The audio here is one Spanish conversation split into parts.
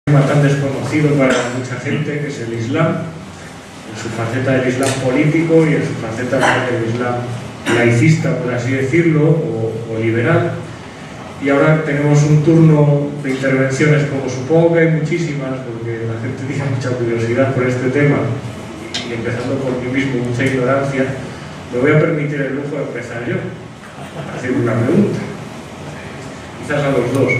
tema tan desconocido para mucha gente que es el Islam, en su faceta del Islam político y en su faceta del Islam laicista, por así decirlo, o liberal. Y ahora tenemos un turno de intervenciones, como supongo que hay muchísimas, porque la gente tiene mucha curiosidad por este tema, y empezando por mí mismo, mucha ignorancia. Me voy a permitir el lujo de empezar yo a hacer una pregunta, quizás a los dos.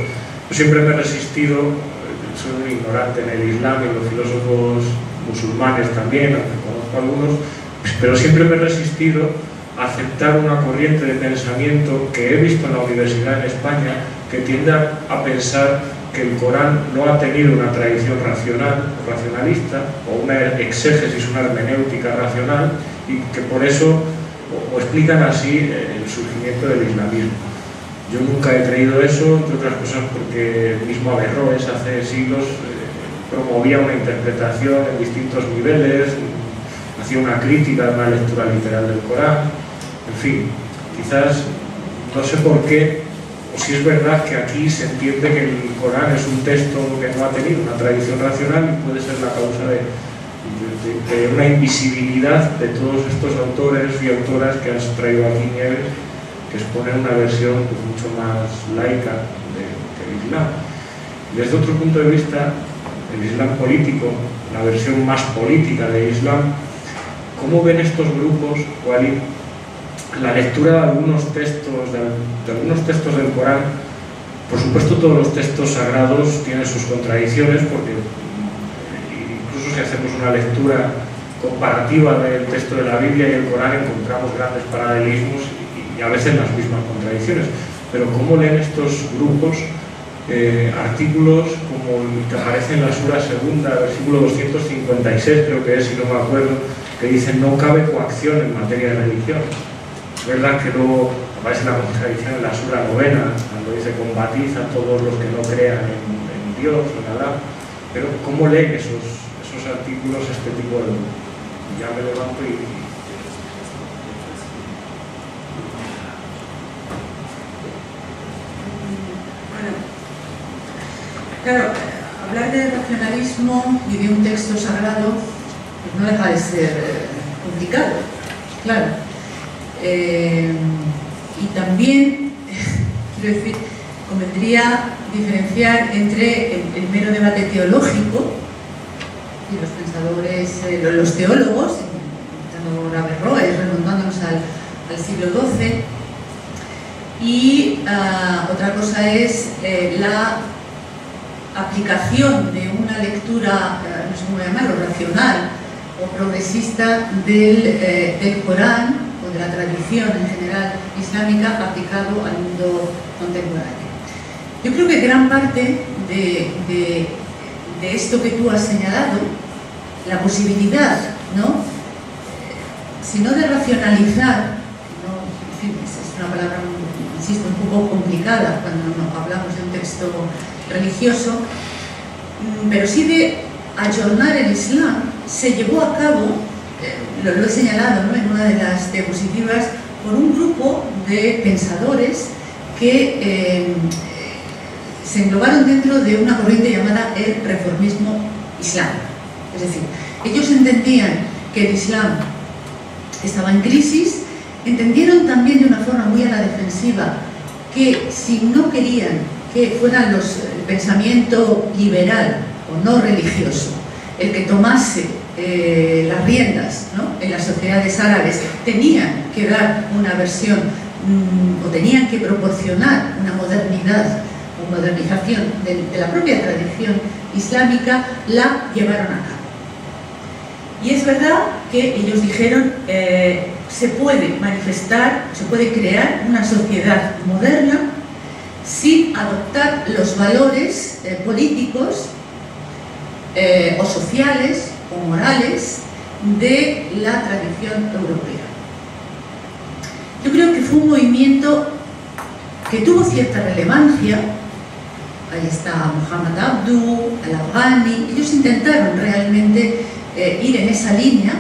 Yo siempre me he resistido, soy un ignorante en el Islam y en los filósofos musulmanes también, aunque conozco algunos, pero siempre me he resistido a aceptar una corriente de pensamiento que he visto en la universidad en España, que tiende a pensar que el Corán no ha tenido una tradición racionalista, o una exégesis, una hermenéutica racional, y que por eso o explican así el surgimiento del islamismo. Yo nunca he creído eso, entre otras cosas porque el mismo Averroes hace siglos promovía una interpretación en distintos niveles, hacía una crítica, una lectura literal del Corán, en fin, quizás, no sé por qué, o si es verdad que aquí se entiende que el Corán es un texto que no ha tenido una tradición racional y puede ser la causa de una invisibilidad de todos estos autores y autoras que has traído aquí, Nieves, que exponen una versión pues, mucho más laica del Islam. Desde otro punto de vista, el Islam político, la versión más política del Islam, ¿cómo ven estos grupos, Walid, la lectura de algunos textos, del Corán? Por supuesto, todos los textos sagrados tienen sus contradicciones, porque incluso si hacemos una lectura comparativa del texto de la Biblia y el Corán, encontramos grandes paralelismos y a veces las mismas contradicciones. Pero ¿cómo leen estos grupos artículos como el que aparece en la sura segunda, versículo 256, creo que es, si no me acuerdo, que dicen no cabe coacción en materia de religión? Es verdad que luego aparece la contradicción en la sura novena, cuando dice combatid a todos los que no crean en Dios o en Alá, pero ¿cómo leen esos artículos este tipo de... Ya me levanto y... Claro, hablar de racionalismo y de un texto sagrado pues no deja de ser complicado, claro. Y también, quiero decir, convendría diferenciar entre el mero debate teológico y los pensadores, los teólogos, empezando Averroes, remontándonos al siglo XII, y otra cosa es la aplicación de una lectura, no sé cómo llamarlo, racional o progresista del Corán o de la tradición en general islámica aplicado al mundo contemporáneo. Yo creo que gran parte de esto que tú has señalado, la posibilidad, ¿no? Si no de racionalizar, ¿no? En fin, es una palabra, insisto, un poco complicada cuando hablamos de un texto religioso, pero sí de ayornar el Islam, se llevó a cabo, lo he señalado, ¿no?, en una de las diapositivas, por un grupo de pensadores que se englobaron dentro de una corriente llamada el reformismo islámico. Es decir, ellos entendían que el Islam estaba en crisis, entendieron también de una forma muy a la defensiva que si no querían que fueran el pensamiento liberal o no religioso el que tomase las riendas, ¿no?, en las sociedades árabes, tenían que dar una versión o tenían que proporcionar una modernidad o modernización de la propia tradición islámica, la llevaron a cabo. Y es verdad que ellos dijeron se puede manifestar, se puede crear una sociedad moderna sin adoptar los valores políticos o sociales o morales de la tradición europea. Yo creo que fue un movimiento que tuvo cierta relevancia. Ahí está Muhammad Abduh, Al-Afghani. Ellos intentaron realmente ir en esa línea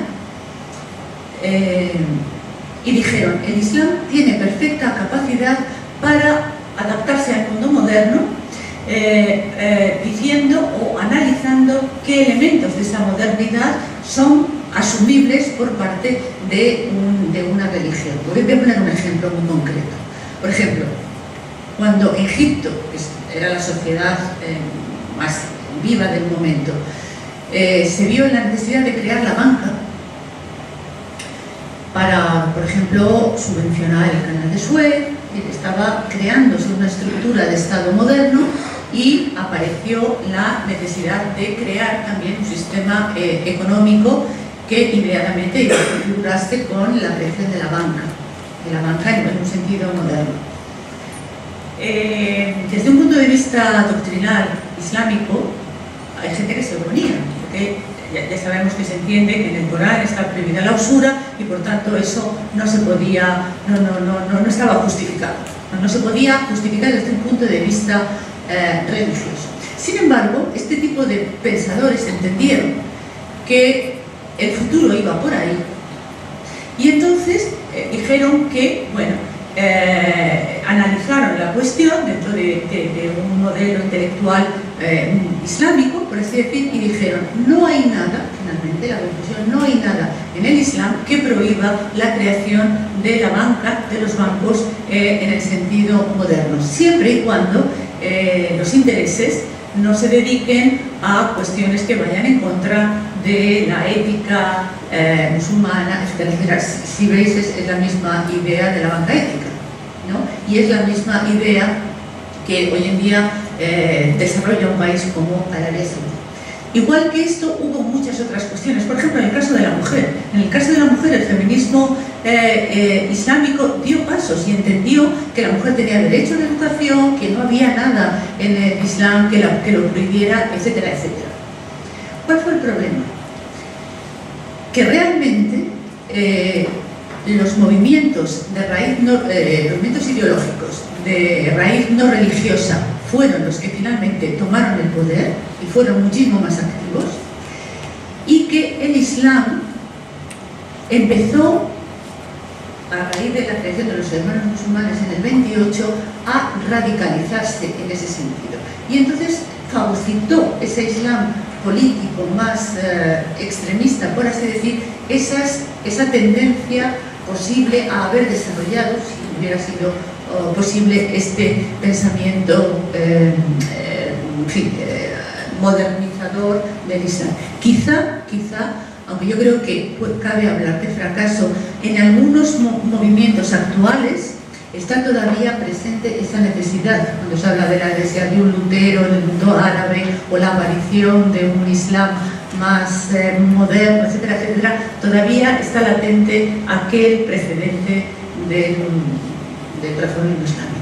y dijeron, el Islam tiene perfecta capacidad para adaptarse al mundo moderno, diciendo o analizando elementos de esa modernidad son asumibles por parte de una religión. Voy a poner un ejemplo muy concreto. Por ejemplo, cuando Egipto, que era la sociedad más viva del momento, se vio en la necesidad de crear la banca para, por ejemplo, subvencionar el canal de Suez, estaba creándose una estructura de Estado moderno y apareció la necesidad de crear también un sistema económico que inmediatamente equilibrase con la creación de la banca en un sentido moderno. Desde un punto de vista doctrinal islámico, hay gente que se oponía, porque ya sabemos que se entiende que en el Corán está prohibida la usura y por tanto eso no se podía, no estaba justificado, no se podía justificar desde un punto de vista religioso. Sin embargo, este tipo de pensadores entendieron que el futuro iba por ahí y entonces dijeron que, bueno, analizaron la cuestión dentro de un modelo intelectual islámico, por así decir, y dijeron, no hay nada, finalmente la conclusión, no hay nada en el Islam que prohíba la creación de la banca, de los bancos en el sentido moderno, siempre y cuando los intereses no se dediquen a cuestiones que vayan en contra de la ética musulmana, etcétera, etcétera. Si veis, es la misma idea de la banca ética, ¿no? Y es la misma idea que hoy en día desarrolla un país como Arabia Saudí. Igual que esto, hubo muchas otras cuestiones. Por ejemplo, en el caso de la mujer. En el caso de la mujer, el feminismo islámico dio pasos y entendió que la mujer tenía derecho a la educación, que no había nada en el Islam que lo prohibiera, etcétera, etcétera. ¿Cuál fue el problema? Que realmente los movimientos de raíz los movimientos ideológicos de raíz no religiosa fueron los que finalmente tomaron el poder y fueron muchísimo más activos, y que el Islam empezó, a raíz de la creación de los hermanos musulmanes en el 28, a radicalizarse en ese sentido. Y entonces fagocitó ese Islam político más extremista, por así decir, esa tendencia posible a haber desarrollado, si hubiera sido posible, este pensamiento modernizador del Islam. Quizá, aunque yo creo que cabe hablar de fracaso, en algunos movimientos actuales está todavía presente esa necesidad, cuando se habla de la necesidad de un Lutero en el mundo árabe o la aparición de un Islam más moderno, etcétera, etcétera, todavía está latente aquel precedente del reformismo islámico.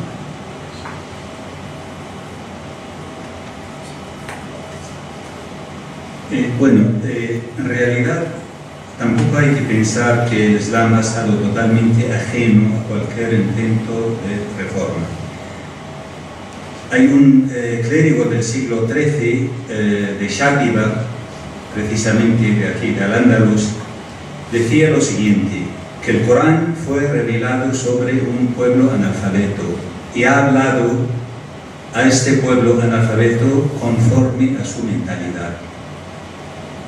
En realidad tampoco hay que pensar que el Islam ha estado totalmente ajeno a cualquier intento de reforma. Hay un clérigo del siglo XIII de Shatiba, precisamente de aquí, de Al-Ándalus, decía lo siguiente, que el Corán fue revelado sobre un pueblo analfabeto y ha hablado a este pueblo analfabeto conforme a su mentalidad.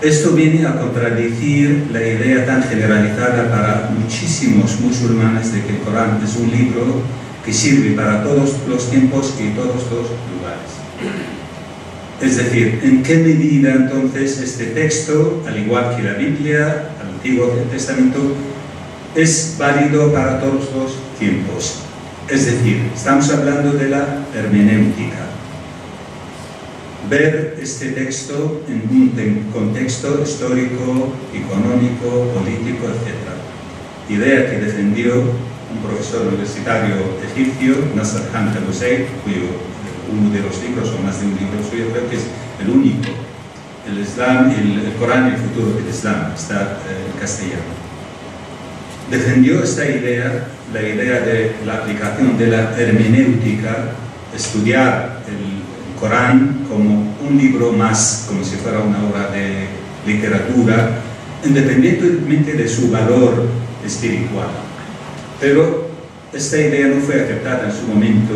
Esto viene a contradecir la idea tan generalizada para muchísimos musulmanes de que el Corán es un libro que sirve para todos los tiempos y todos los lugares. Es decir, ¿en qué medida entonces este texto, al igual que la Biblia, el Antiguo Testamento, es válido para todos los tiempos? Es decir, estamos hablando de la hermenéutica. Ver este texto en un contexto histórico, económico, político, etc. Idea que defendió un profesor universitario egipcio, Nasser Hamid al-Hussein, uno de los libros, o más de un libro suyo, creo que es el único, el Islam, el Corán, el futuro del Islam, está en castellano. Defendió esta idea, la idea de la aplicación de la hermenéutica, estudiar el Corán como un libro más, como si fuera una obra de literatura, independientemente de su valor espiritual. Pero esta idea no fue aceptada en su momento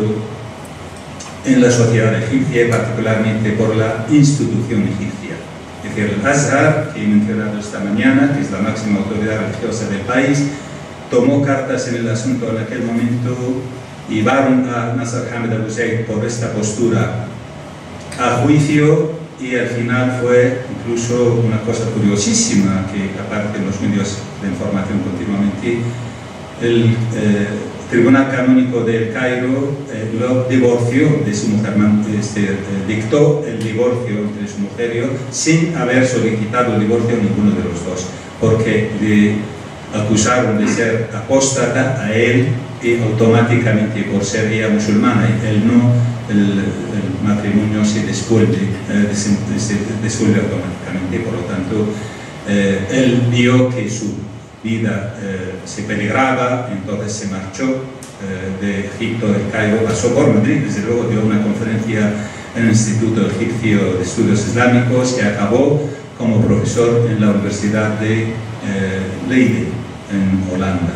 en la sociedad egipcia, particularmente por la institución egipcia. Es decir, el Azhar, que he mencionado esta mañana, que es la máxima autoridad religiosa del país, tomó cartas en el asunto en aquel momento y llevaron a Nasser Hamid Abu Zaid por esta postura a juicio, y al final fue incluso una cosa curiosísima que aparece en los medios de información continuamente. El Tribunal Canónico del Cairo lo divorció de su mujer, dictó el divorcio entre su mujer y yo sin haber solicitado el divorcio a ninguno de los dos, porque le acusaron de ser apóstata a él y automáticamente por ser ella musulmana, él no, el matrimonio se disuelve automáticamente. Por lo tanto, él vio que su vida se peligraba, entonces se marchó de Egipto, del Cairo, pasó por Madrid, desde luego dio una conferencia en el Instituto Egipcio de Estudios Islámicos y acabó como profesor en la Universidad de Leiden, en Holanda.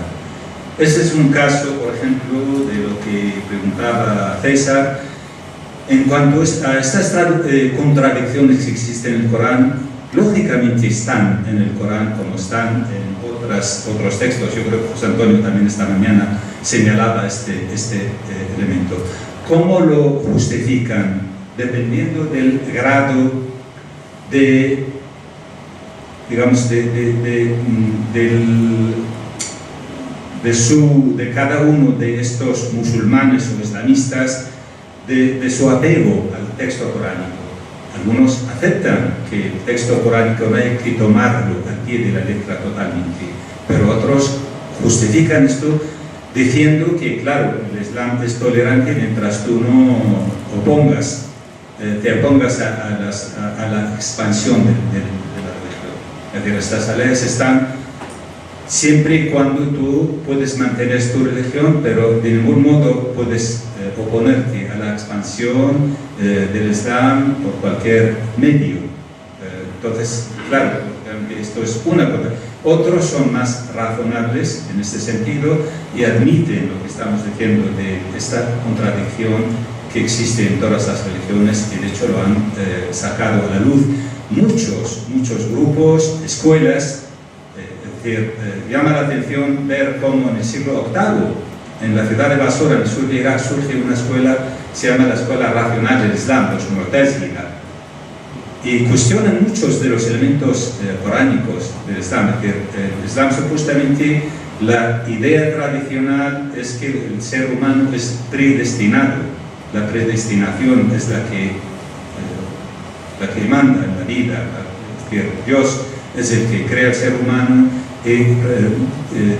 Este es un caso, por ejemplo, de lo que preguntaba César. En cuanto a estas contradicciones que existen en el Corán, lógicamente están en el Corán como están en otros textos. Yo creo que José Antonio también esta mañana señalaba este elemento. ¿Cómo lo justifican? Dependiendo del grado de, digamos, de cada uno de estos musulmanes o islamistas, de su apego al texto coránico. Algunos aceptan que el texto coránico no hay que tomarlo al pie de la letra totalmente, pero otros justifican esto diciendo que, claro, el Islam es tolerante mientras tú no te opongas a la expansión de la religión. Es decir, estas leyes están siempre y cuando tú puedes mantener tu religión, pero de ningún modo puedes oponerte a la expansión del Islam por cualquier medio. Entonces, claro, esto es una cosa. Otros son más razonables en este sentido y admiten lo que estamos diciendo de esta contradicción que existe en todas las religiones, y de hecho lo han sacado a la luz muchos grupos, escuelas. Llama la atención ver cómo en el siglo VIII, en la ciudad de Basora, en el sur de Irak, surge una escuela, se llama la Escuela Racional del Islam, los Mu'tazila, y cuestionan muchos de los elementos coránicos del Islam. Es decir, el Islam, supuestamente, la idea tradicional es que el ser humano es predestinado. La predestinación es la que manda en la vida. Es decir, Dios es el que crea el ser humano y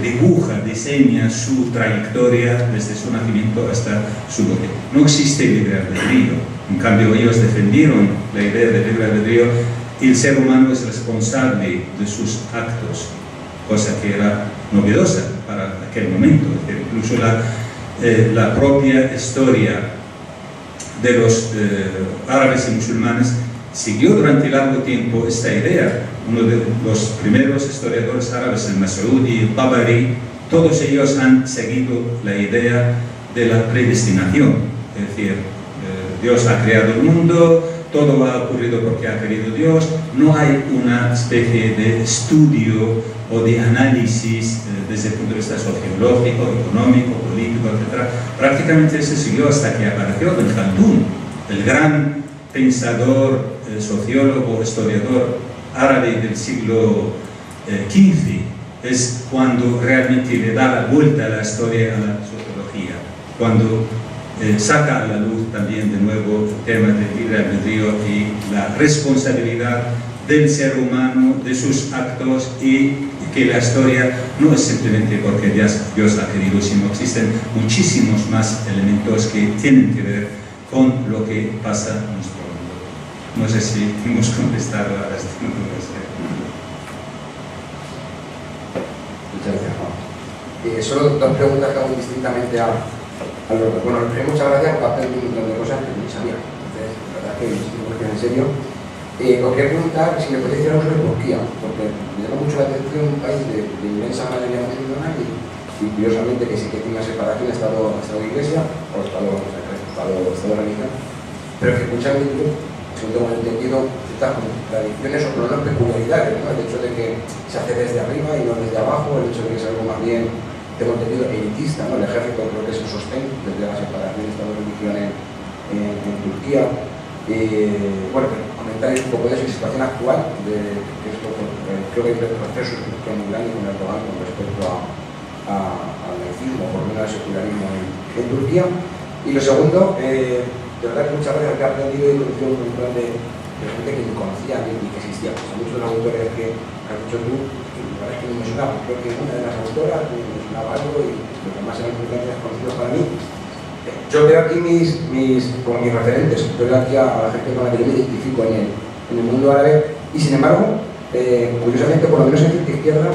dibuja, diseña su trayectoria desde su nacimiento hasta su muerte. No existe libre albedrío. En cambio, ellos defendieron la idea de libre albedrío y el ser humano es responsable de sus actos, cosa que era novedosa para aquel momento. Incluso la propia historia de los árabes y musulmanes siguió durante largo tiempo esta idea. Uno de los primeros historiadores árabes, el Mas'udi, el Tabari, todos ellos han seguido la idea de la predestinación. Es decir, Dios ha creado el mundo, todo ha ocurrido porque ha querido Dios, no hay una especie de estudio o de análisis desde el punto de vista sociológico, económico, político, etc. Prácticamente se siguió hasta que apareció Ibn Khaldun, el gran pensador, sociólogo, historiador árabe del siglo XV. Es cuando realmente le da la vuelta a la historia, a la sociología, cuando saca a la luz también de nuevo el tema del libre albedrío y la responsabilidad del ser humano, de sus actos, y que la historia no es simplemente porque Dios ha querido, sino existen muchísimos más elementos que tienen que ver con lo que pasa en nuestro mundo. No sé si hemos contestado a las preguntas. Muchas gracias, Juan. Solo dos preguntas que hago distintamente a Alberto. Bueno, muchas gracias por hacer un montón de cosas que no sabía. Entonces, la verdad es que me lo en serio. Os quería preguntar si me podéis decir algo sobre Turquía, porque me llama mucho la atención un país de inmensa mayoría musulmana y curiosamente que sí que tiene una separación Estado Iglesia o Estado religión, pero que escuchando, según tengo entendido, ciertas tradiciones o por lo menos peculiaridades, ¿no? El hecho de que se hace desde arriba y no desde abajo, el hecho de que es algo más bien, tengo entendido, elitista, ¿no? El ejército creo que es el sostén desde la separación de Estado-religión en Turquía. Bueno, comentáis un poco de esa situación actual, que es creo que hay retrocesos muy grandes con Erdogan con respecto al laicismo, por lo menos al secularismo en Turquía. Y lo segundo, de verdad que muchas veces he aprendido y conocido un montón de gente que ni conocía ni que existía. Pues a muchos de los autores que has dicho tú, la verdad es que no me sonaba, creo que una de las autoras me sonaba algo y lo que más eran importantes desconocidos para mí. Yo veo aquí como mis referentes, yo veo aquí a la gente con la que yo me identifico en el mundo árabe y sin embargo, curiosamente, por lo menos en cierta izquierda,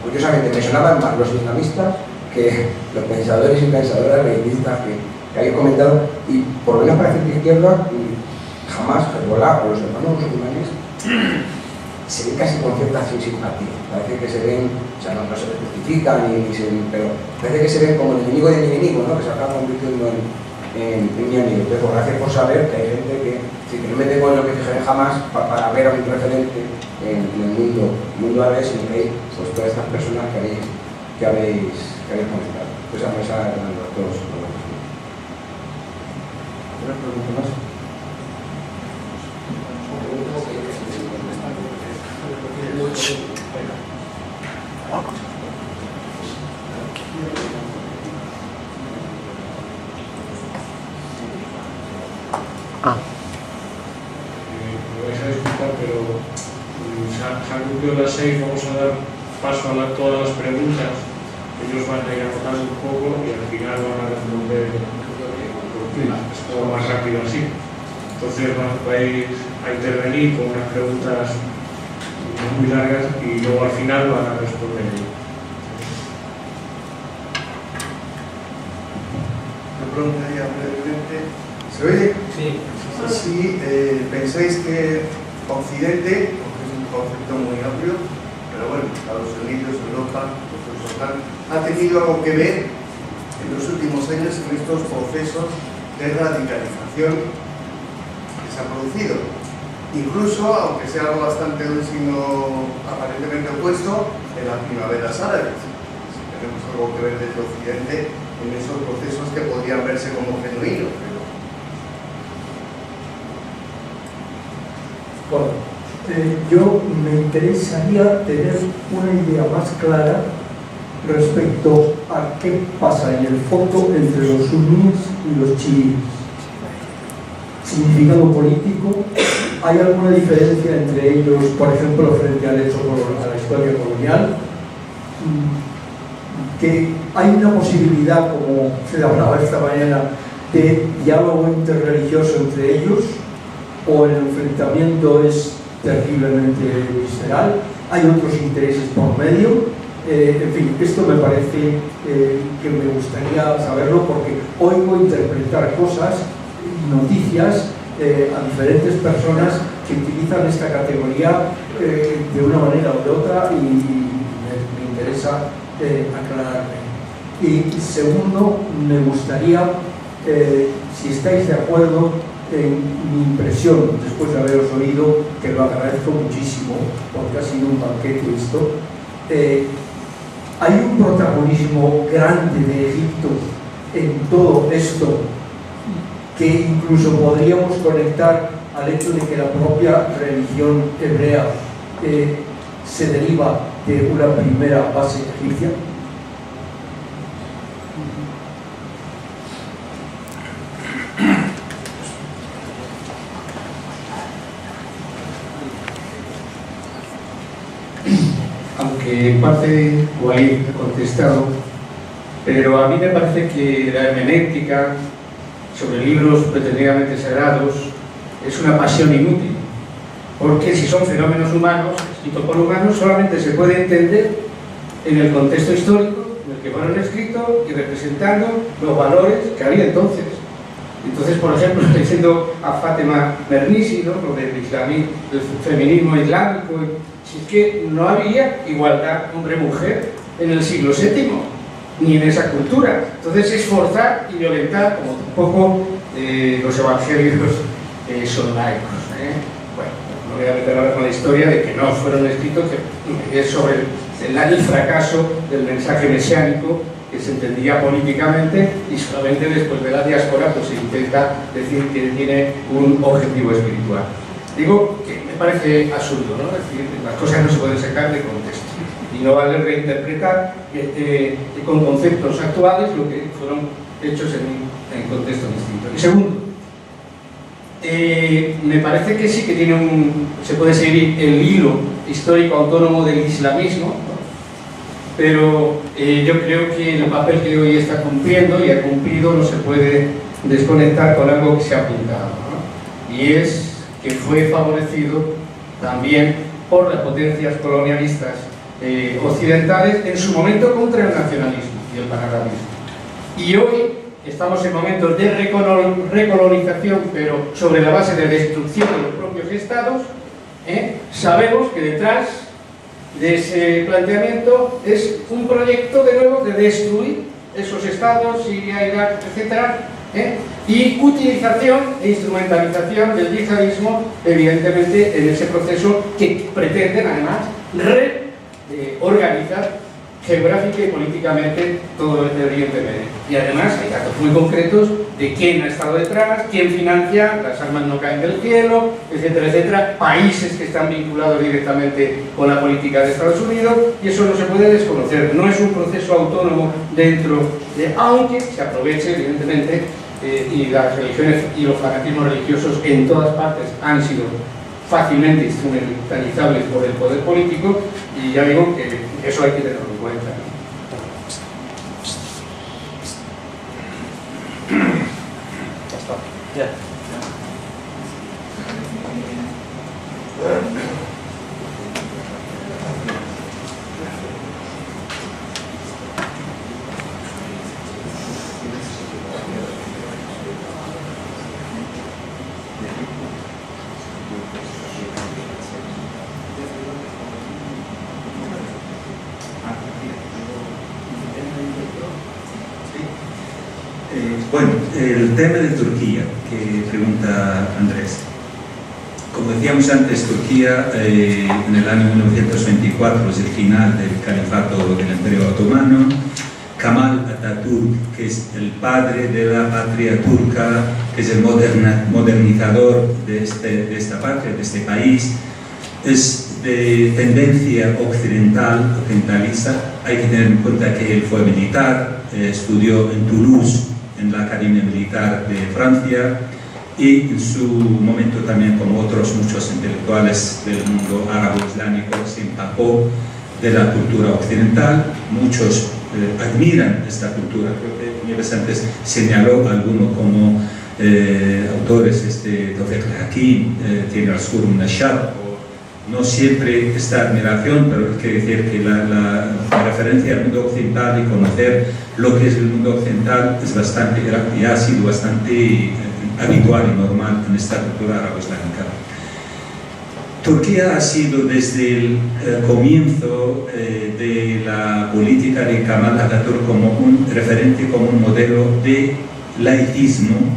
curiosamente me sonaban más los islamistas que los pensadores y pensadoras realistas que habéis comentado, y por lo menos para cierta izquierda jamás Hezbollah o los hermanos musulmanes se ven casi con cierta simpatía. Parece que se ven, o sea, no se les justifican, pero parece que se ven como el enemigo de mi enemigo, ¿no? Que se acaba convirtiendo en mi amigo. Entonces, pues, gracias por saber que hay gente que no me tengo en lo que fijaré jamás para ver a un referente en el mundo árabe, sino que hay pues, todas estas personas que habéis comentado. Pues a esa eran los dos. ¿Una pregunta más? Me vais a disculpar, pero se han cumplido las 6, vamos a dar paso a todas las preguntas. Ellos van a ir acotando un poco y al final van a responder es todo más rápido así. Entonces vais a intervenir con unas preguntas muy largas y luego al final van a responder ellos. Me preguntaría brevemente. ¿Se oye? Sí. Si pensáis que Occidente, porque es un concepto muy amplio, pero bueno, Estados Unidos, Europa, ha tenido algo que ver en los últimos años en estos procesos de radicalización que se han producido. Incluso, aunque sea algo bastante de un signo aparentemente opuesto, en las primaveras árabes. Si tenemos algo que ver desde Occidente en esos procesos que podrían verse como genuinos. Bueno, yo me interesaría tener una idea más clara respecto a qué pasa en el fondo entre los suníes y los chiíes. Significado político, ¿hay alguna diferencia entre ellos, por ejemplo, frente al hecho a la historia colonial? Que hay una posibilidad, como se hablaba esta mañana, de diálogo interreligioso entre ellos, o el enfrentamiento es terriblemente visceral, hay otros intereses por medio. En fin, esto me parece que me gustaría saberlo porque oigo interpretar cosas, noticias a diferentes personas que utilizan esta categoría de una manera o de otra y me interesa aclararme. Y segundo, me gustaría, si estáis de acuerdo, en mi impresión, después de haberos oído, que lo agradezco muchísimo, porque ha sido un banquete esto, hay un protagonismo grande de Egipto en todo esto, que incluso podríamos conectar al hecho de que la propia religión hebrea se deriva de una primera base egipcia. Aunque en parte Walid ha contestado, pero a mí me parece que la hermenéutica sobre libros pretendidamente sagrados es una pasión inútil, porque si son fenómenos humanos, escritos por humanos, solamente se puede entender en el contexto histórico en el que fueron escritos y representando los valores que había entonces. Entonces, por ejemplo, leyendo a Fátima Mernissi, ¿no?, lo del feminismo islámico, si es que no había igualdad hombre-mujer en el siglo VII, ni en esa cultura. Entonces es forzar y violentar, como tampoco los evangelios son laicos. bueno, no voy a meter ahora con la historia de que no fueron escritos, que es sobre el fracaso del mensaje mesiánico que se entendía políticamente, y solamente después de la diáspora pues se intenta decir que tiene un objetivo espiritual. Digo que me parece absurdo, ¿no? Es decir, las cosas no se pueden sacar de contexto y no vale reinterpretar con conceptos actuales lo que fueron hechos en contexto distinto. Y segundo, me parece que sí que tiene se puede seguir el hilo histórico autónomo del islamismo, ¿no? Pero yo creo que el papel que hoy está cumpliendo y ha cumplido no se puede desconectar con algo que se ha apuntado, ¿no? Y es que fue favorecido también por las potencias colonialistas occidentales en su momento contra el nacionalismo y el panarabismo. Y hoy estamos en momentos de recolonización, pero sobre la base de destrucción de los propios estados. Sabemos que detrás de ese planteamiento es un proyecto de nuevo de destruir esos estados, Siria, Irak, etc., y utilización e instrumentalización del yihadismo, evidentemente, en ese proceso que pretenden además reorganizar geográfica y políticamente todo el Oriente Medio. Y además hay datos muy concretos de quién ha estado detrás, quién financia, las armas no caen del cielo, etcétera, etcétera, países que están vinculados directamente con la política de Estados Unidos, y eso no se puede desconocer. No es un proceso autónomo dentro de, aunque se aproveche, evidentemente, y las religiones y los fanatismos religiosos en todas partes han sido fácilmente instrumentalizables por el poder político, y ya digo que eso hay que tenerlo en cuenta. Bueno, el tema de Turquía, que pregunta Andrés. Como decíamos antes, Turquía en el año 1924 es el final del califato del Imperio Otomano. Kemal Atatürk, que es el padre de la patria turca, que es el modernizador de esta patria, de este país, es de tendencia occidentalista. Hay que tener en cuenta que él fue militar, estudió en Toulouse, en la Academia Militar de Francia, y en su momento también, como otros muchos intelectuales del mundo árabe-islámico, se empapó de la cultura occidental. Muchos admiran esta cultura. Creo que Nieves antes señaló alguno como autores, Tawfiq al-Hakim, tiene al-Surm Nashar. No siempre esta admiración, pero quiere decir que la referencia al mundo occidental y conocer lo que es el mundo occidental es bastante, y ha sido bastante habitual y normal en esta cultura árabe-islámica. Turquía ha sido desde el comienzo de la política de Kemal Atatürk como un referente, como un modelo de laicismo,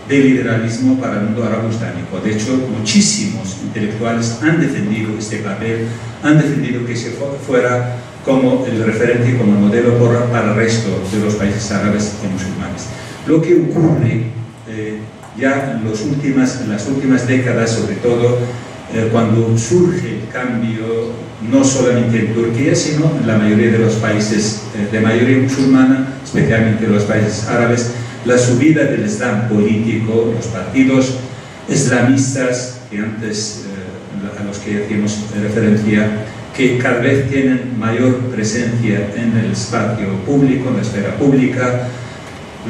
de liberalismo para el mundo árabe-islámico. De hecho, muchísimos intelectuales han defendido este papel, han defendido que se fuera como el referente, como el modelo para el resto de los países árabes y musulmanes. Lo que ocurre ya en las últimas décadas, sobre todo cuando surge el cambio, no solamente en Turquía, sino en la mayoría de los países de mayoría musulmana, especialmente los países árabes, la subida del Islam político, los partidos islamistas, que antes a los que hacíamos referencia, que cada vez tienen mayor presencia en el espacio público, en la esfera pública.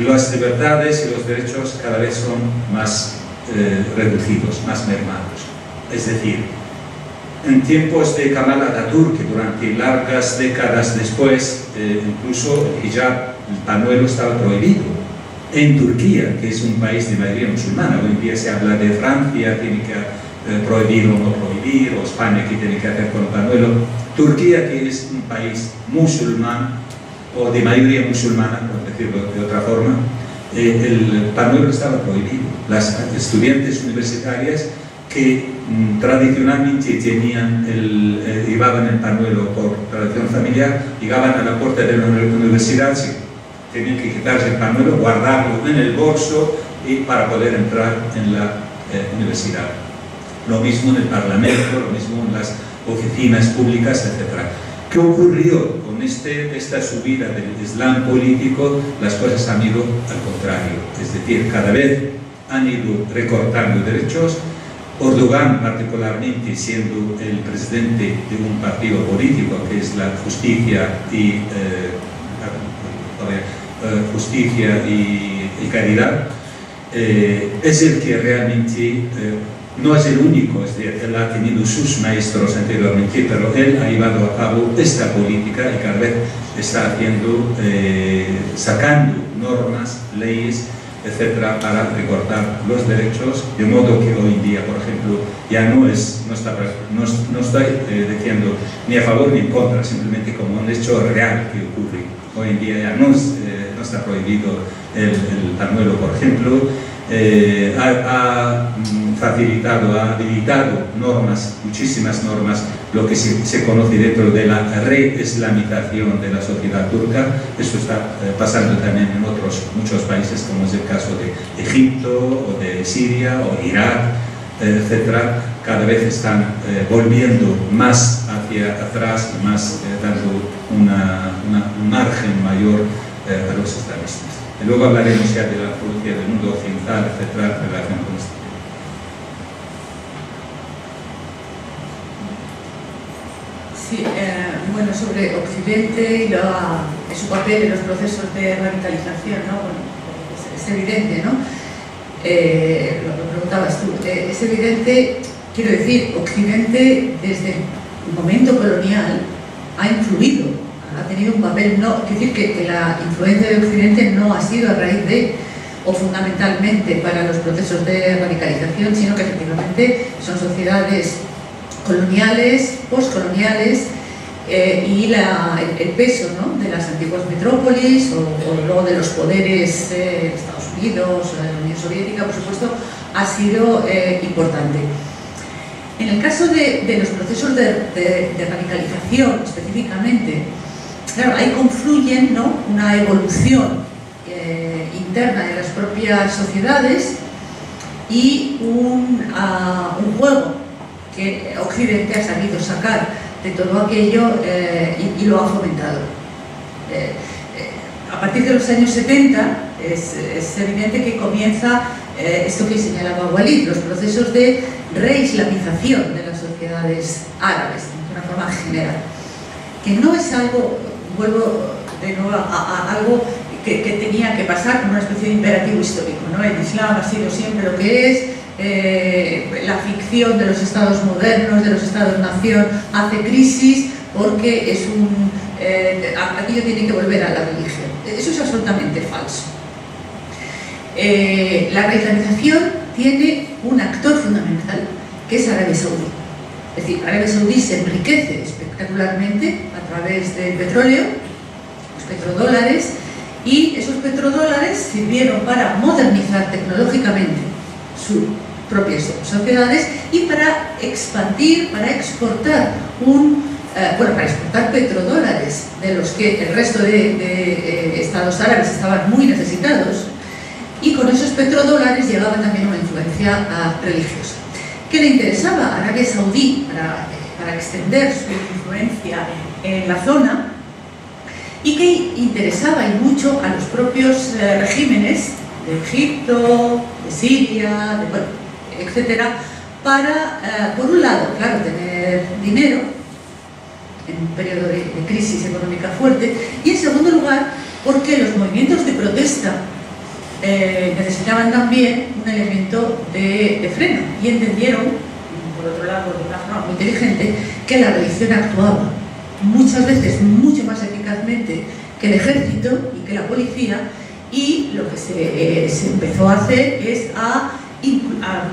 Las libertades y los derechos cada vez son más reducidos, más mermados. Es decir, en tiempos de Kemal Atatürk, que durante largas décadas después, incluso el hijab, el pañuelo, estaba prohibido. En Turquía, que es un país de mayoría musulmana, hoy en día se habla de Francia, tiene que prohibir o no prohibir, o España, que tiene que hacer con el pañuelo. Turquía, que es un país musulmán, o de mayoría musulmana, por decirlo de otra forma, el pañuelo estaba prohibido. Las estudiantes universitarias que tradicionalmente llevaban el pañuelo por tradición familiar, llegaban a la puerta de la universidad, tenían que quitarse el pañuelo, guardarlo en el bolso y para poder entrar en la universidad. Lo mismo en el Parlamento, lo mismo en las oficinas públicas, etc. ¿Qué ocurrió con esta subida del Islam político? Las cosas han ido al contrario, es decir, cada vez han ido recortando derechos. Erdogan, particularmente, siendo el presidente de un partido político que es la Justicia y Caridad, es el que realmente no es el único, es decir, él ha tenido sus maestros anteriormente, pero él ha llevado a cabo esta política y cada vez está sacando normas, leyes, etcétera, para recortar los derechos, de modo que hoy en día, por ejemplo, ya no estoy diciendo ni a favor ni en contra, simplemente como un hecho real que ocurre. Hoy en día ya no está prohibido el pañuelo, por ejemplo. Ha facilitado, ha habilitado normas, muchísimas normas, lo que se conoce dentro de la reislamización de la sociedad turca. Esto está pasando también en muchos países, como es el caso de Egipto, o de Siria, o Irak, etc. Cada vez están volviendo más hacia atrás y más dando un margen mayor a los islamistas. Y luego hablaremos ya de la política del mundo occidental, etcétera, en relación con esto. Sí, bueno, sobre Occidente y su papel en los procesos de radicalización, ¿no? Bueno, es evidente, ¿no? Lo preguntabas tú. Es evidente, quiero decir, Occidente desde el momento colonial ha influido, ha tenido un papel, no, quiero decir que la influencia de Occidente no ha sido a raíz de o fundamentalmente para los procesos de radicalización, sino que efectivamente son sociedades coloniales, postcoloniales, y el peso, ¿no?, de las antiguas metrópolis o luego de los poderes Estados Unidos, la Unión Soviética, por supuesto, ha sido importante. En el caso de los procesos de radicalización específicamente, claro, ahí confluyen, ¿no?, una evolución interna de las propias sociedades y un juego que Occidente ha sabido sacar de todo aquello y lo ha fomentado. A partir de los años 70 es evidente que comienza esto que señalaba Walid, los procesos de reislamización de las sociedades árabes, de una forma general, que no es algo, vuelvo de nuevo a algo que tenía que pasar como una especie de imperativo histórico, ¿no? El Islam ha sido siempre lo que es, la ficción de los estados modernos, de los estados-nación, hace crisis porque es aquello tiene que volver a la religión. Eso es absolutamente falso. La radicalización tiene un actor fundamental, que es Arabia Saudí. Es decir, Arabia Saudí se enriquece espectacularmente a través del petróleo, los petrodólares, y esos petrodólares sirvieron para modernizar tecnológicamente sus propias sociedades y para expandir, para exportar para exportar petrodólares de los que el resto de estados árabes estaban muy necesitados, y con esos petrodólares llegaba también una influencia religiosa. ¿Qué le interesaba a Arabia Saudí para extender su influencia en la zona? Y que interesaba y mucho a los propios regímenes de Egipto, de Siria, etcétera, para, por un lado, claro, tener dinero en un periodo de crisis económica fuerte, y en segundo lugar, porque los movimientos de protesta necesitaban también un elemento de freno, y entendieron, por otro lado, de una forma muy inteligente, que la religión actuaba muchas veces mucho más eficazmente que el ejército y que la policía, y lo que se empezó a hacer es a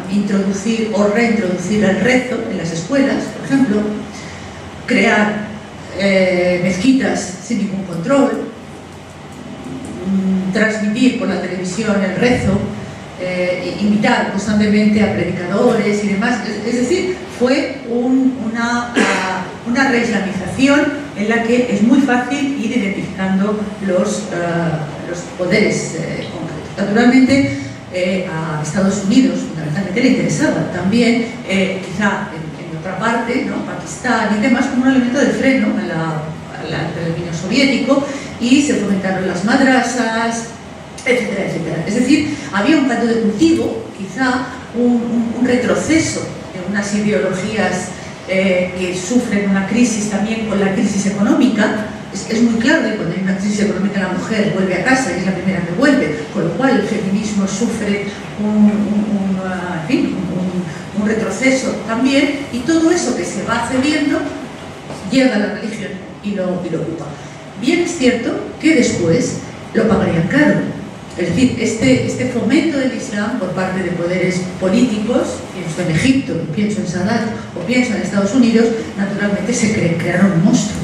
introducir o reintroducir el rezo en las escuelas, por ejemplo, crear mezquitas sin ningún control, transmitir por la televisión el rezo, invitar constantemente a predicadores y demás. Es decir, fue una reislamización en la que es muy fácil ir identificando los poderes concretos. Naturalmente, a Estados Unidos fundamentalmente le interesaba también, quizá en otra parte, ¿no? Pakistán y demás, como un elemento de freno al predominio soviético, y se fomentaron las madrasas, etcétera, etcétera. Es decir, había un caldo de cultivo, quizá un retroceso de unas ideologías que sufren una crisis también con la crisis económica. Es muy claro que cuando hay una crisis económica la mujer vuelve a casa y es la primera que vuelve, con lo cual el feminismo sufre un retroceso también, y todo eso que se va cediendo llega a la religión y lo ocupa. Bien es cierto que después lo pagarían caro. Es decir, este fomento del Islam por parte de poderes políticos, pienso en Egipto, pienso en Sadat o pienso en Estados Unidos, naturalmente se crearon un monstruo.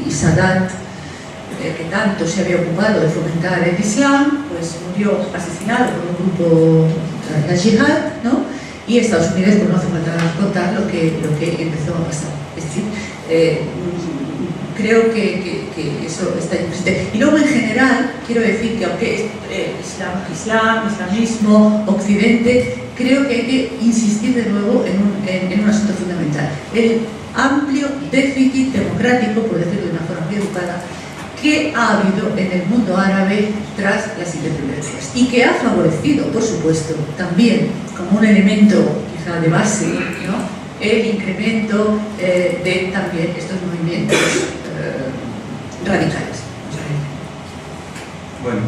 Y Sadat, que tanto se había ocupado de fomentar el Islam, pues murió asesinado por un grupo, la Jihad, ¿no? Y Estados Unidos, pues no hace falta contar lo que empezó a pasar. Es decir, creo que eso está presente. Y luego, en general, quiero decir que aunque islamismo, occidente, creo que hay que insistir de nuevo en un asunto fundamental: el amplio déficit democrático, por decirlo de una forma muy educada, que ha habido en el mundo árabe tras las independencias, y que ha favorecido, por supuesto, también como un elemento quizá de base, ¿no?, el incremento de también estos movimientos radicales. Bueno,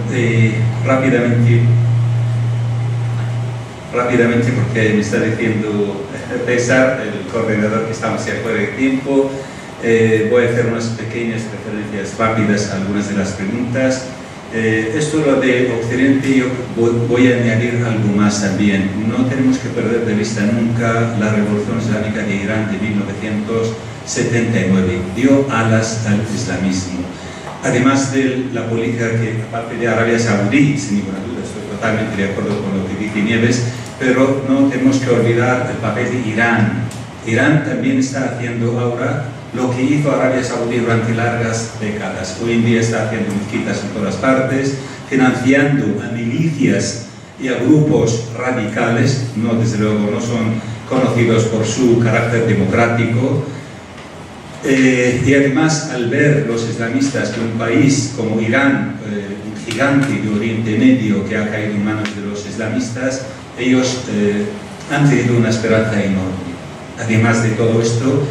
rápidamente, porque me está diciendo César, el coordinador, que estamos ya fuera de tiempo, voy a hacer unas pequeñas referencias rápidas a algunas de las preguntas. Esto, lo de Occidente, yo voy a añadir algo más también. No tenemos que perder de vista nunca la Revolución Islámica de Irán de 1979. Dio alas al islamismo. Además de la política que, aparte de Arabia Saudí, sin ninguna duda, estoy totalmente de acuerdo con lo que dice Nieves, pero no tenemos que olvidar el papel de Irán. Irán también está haciendo ahora lo que hizo Arabia Saudí durante largas décadas. Hoy en día está haciendo mezquitas en todas partes, financiando a milicias y a grupos radicales, no, desde luego no son conocidos por su carácter democrático. Y además, al ver los islamistas que un país como Irán, un gigante de Oriente Medio que ha caído en manos de los islamistas, ellos han tenido una esperanza enorme. Además de todo esto,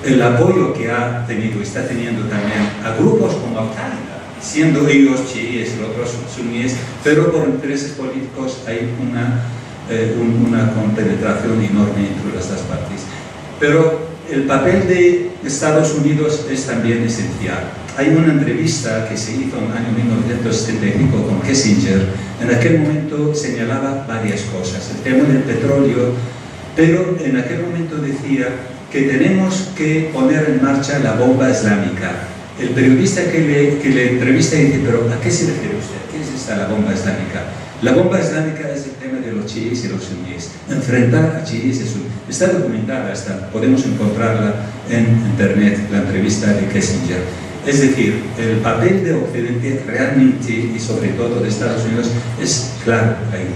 el apoyo que ha tenido, está teniendo también a grupos como Al-Qaeda, siendo ellos chiíes y otros suníes, pero por intereses políticos hay una compenetración enorme entre las dos partes. Pero el papel de Estados Unidos es también esencial. Hay una entrevista que se hizo en el año 1975 con Kissinger. En aquel momento señalaba varias cosas, el tema del petróleo, pero en aquel momento decía que tenemos que poner en marcha la bomba islámica. El periodista que le entrevista dice: ¿pero a qué se refiere usted? ¿Qué es esta la bomba islámica? La bomba islámica es el tema de los chiíes y los suníes. Enfrentar a chiíes y suníes. Está documentada, podemos encontrarla en internet, la entrevista de Kissinger. Es decir, el papel de Occidente realmente, y sobre todo de Estados Unidos, es claro ahí.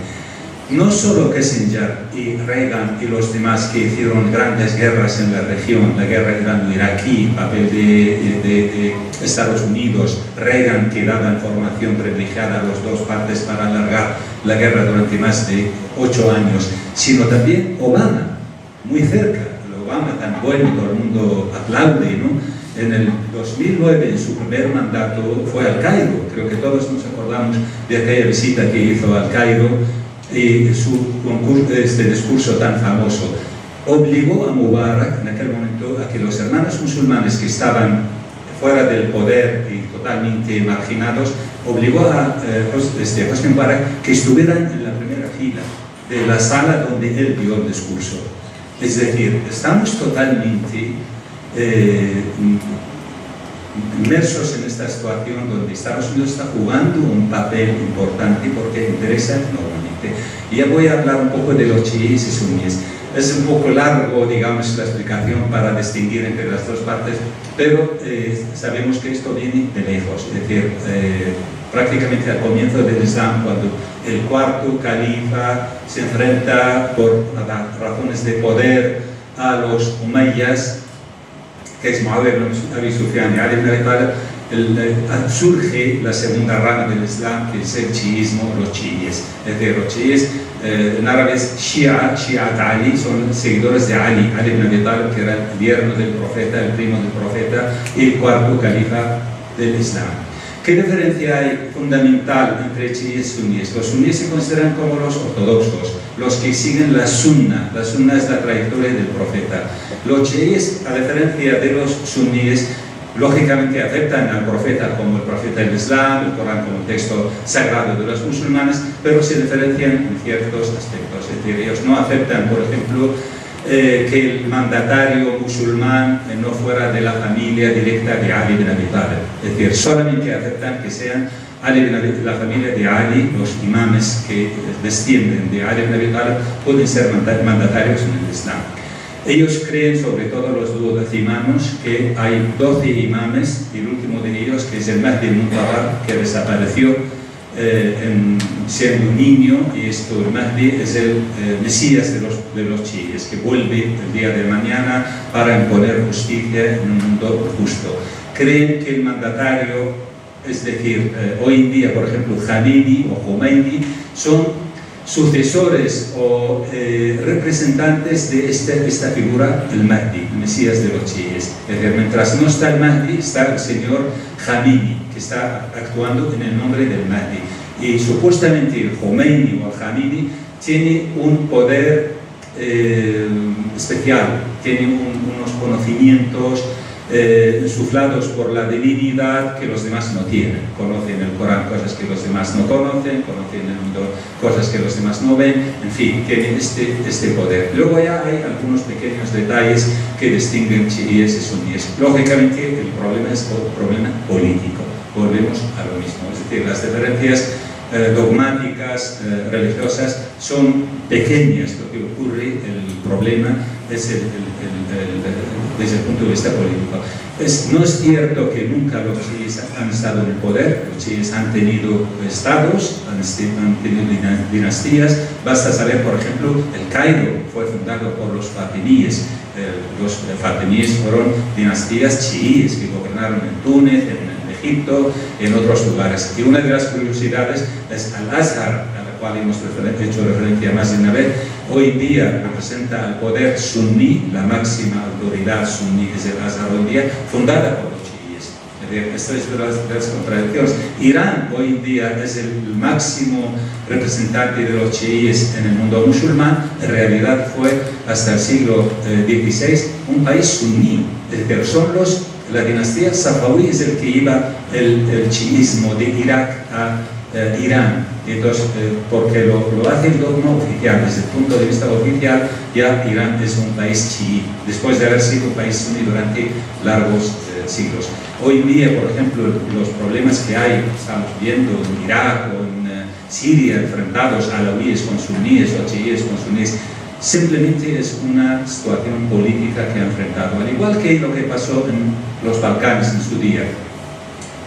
No solo Kissinger y Reagan y los demás que hicieron grandes guerras en la región, la guerra irano-iraquí, papel de Estados Unidos, Reagan que daba información privilegiada a las dos partes para alargar la guerra durante más de 8 años, sino también Obama, muy cerca. Obama tan bueno, todo el mundo aplaude, ¿no? En el 2009, en su primer mandato, fue al Cairo. Creo que todos nos acordamos de aquella visita que hizo al Cairo y su discurso tan famoso. Obligó a Mubarak en aquel momento a que los hermanos musulmanes que estaban fuera del poder y totalmente marginados, obligó a Hosni Mubarak que estuvieran en la primera fila de la sala donde él dio el discurso. Es decir, estamos totalmente inmersos en esta situación donde Estados Unidos está jugando un papel importante porque interesa enormemente. Y ya voy a hablar un poco de los chiíes y suníes. Es un poco largo, digamos, la explicación para distinguir entre las dos partes, pero sabemos que esto viene de lejos, es decir, prácticamente al comienzo del Islam, cuando el cuarto califa se enfrenta por razones de poder a los umayyas, que es Muawiyah ibn Abi Sufyan y Ali ibn Abi Talib, surge la segunda rama del Islam, que es el chiismo, los chiíes. Es decir, los chiíes en árabe es Shi'at Ali, son seguidores de Ali ibn Abi Talib, que era el yerno del profeta, el primo del profeta y el cuarto califa del Islam. ¿Qué diferencia hay fundamental entre chiíes y suníes? Los suníes se consideran como los ortodoxos, los que siguen la sunna. La sunna es la trayectoria del profeta. Los chiíes, a diferencia de los suníes, lógicamente aceptan al profeta como el profeta del Islam, el Corán como el texto sagrado de los musulmanes, pero se diferencian en ciertos aspectos. Es decir, ellos no aceptan, por ejemplo, que el mandatario musulmán no fuera de la familia directa de Ali ibn Abi Talib. Es decir, solamente aceptan que sean la familia de Ali, los imames que descienden de Ali ibn Abi Talib pueden ser mandatarios en el Islam. Ellos creen, sobre todo los duodecimanos, que hay 12 imames, y el último de ellos, que es el Mahdi al-Muntadhar, que desapareció siendo un niño, y esto, el Mahdi es el Mesías de los chiíes, que vuelve el día de mañana para imponer justicia en un mundo justo. Creen que el mandatario, es decir, hoy en día, por ejemplo, Khamenei o Khomeini, son sucesores o representantes de esta figura, el Mahdi, el Mesías de los chiíes. Es decir, mientras no está el Mahdi, está el señor Khamenei, que está actuando en el nombre del Mahdi. Y supuestamente el Khomeini o el Khamenei tiene un poder especial, tiene unos conocimientos insuflados por la divinidad que los demás no tienen. Conocen el Corán cosas que los demás no conocen, conocen el mundo cosas que los demás no ven, en fin, tienen este poder. Luego ya hay algunos pequeños detalles que distinguen chiíes y suníes. Lógicamente el problema es un problema político, volvemos a lo mismo, es decir, las diferencias dogmáticas, religiosas son pequeñas. Lo que ocurre, el problema es desde el punto de vista político. No es cierto que nunca los chiíes han estado en el poder. Los chiíes han tenido estados, han tenido dinastías. Basta saber, por ejemplo, el Cairo fue fundado por los fatimíes. Los fatimíes fueron dinastías chiíes que gobernaron en Túnez, en Egipto, en otros lugares. Y una de las curiosidades es Al-Azhar, a la cual hemos hecho referencia más de una vez. Hoy en día representa al poder suní, la máxima autoridad suní es el Azhar hoy en día, fundada por los chiíes. Esto es de las contradicciones. Irán hoy en día es el máximo representante de los chiíes en el mundo musulmán. En realidad fue hasta el siglo XVI un país suní. Es decir, son la dinastía Safaví es el que lleva el chiismo de Irak a Irán. Entonces, porque lo hace el dogma oficial, desde el punto de vista oficial, ya Irán es un país chií, después de haber sido un país suní durante largos siglos. Hoy en día, por ejemplo, los problemas que hay, estamos viendo en Irak o en Siria, enfrentados alawíes con suníes o chiíes con suníes, simplemente es una situación política que ha enfrentado, al igual que lo que pasó en los Balcanes en su día,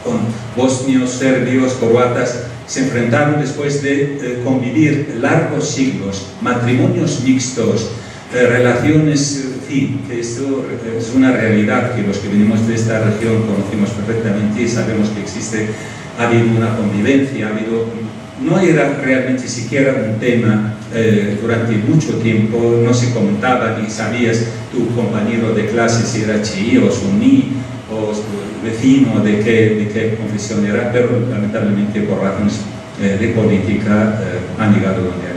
con bosnios, serbios, croatas. Se enfrentaron después de convivir largos siglos, matrimonios mixtos, relaciones, en fin, que esto es una realidad que los que venimos de esta región conocemos perfectamente y sabemos que existe. Ha habido una convivencia, no era realmente siquiera un tema durante mucho tiempo, no se comentaba ni sabías tu compañero de clase si era chií o suní o vecino de qué confesión era, pero lamentablemente por razones de política han llegado donde